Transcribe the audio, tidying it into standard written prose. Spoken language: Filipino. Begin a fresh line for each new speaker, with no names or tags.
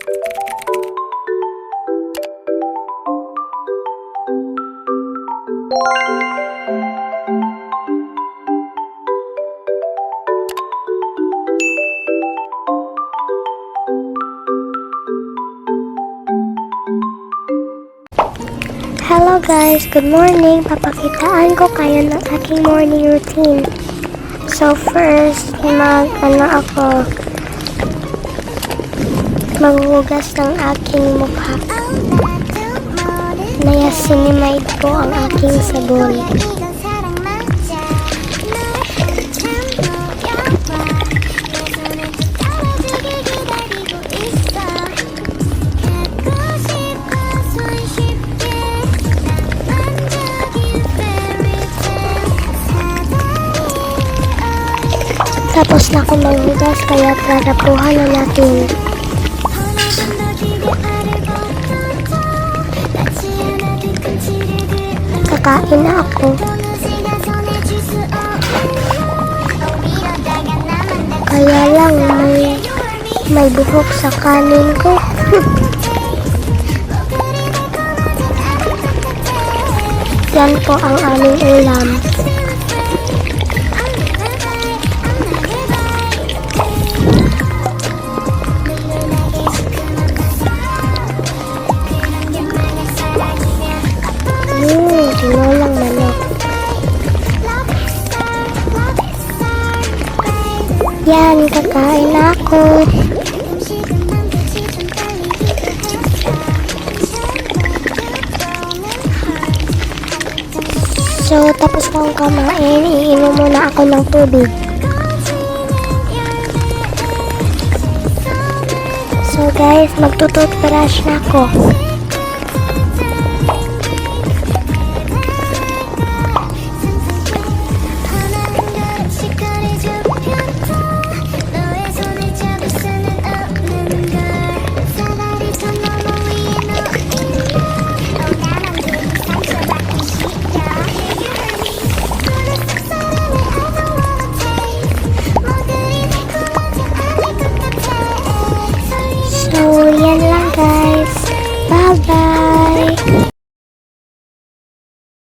Hello guys, good morning. Papakitaan ko kayo ng aking morning routine. So first, maghuhugas ng aking mukha. Niacinamide ko ang aking sabon. Tapos na ako maghugas, kaya tatapuhan na natin. Kakain na ako. Kaya lang may buhok sa kanin ko. Yan po ang aming ulam. Tinolang manok. Yan, kakain na ako. So, tapos na akong kumain, iinom muna ako ng tubig. So guys, magtututbrush na ako.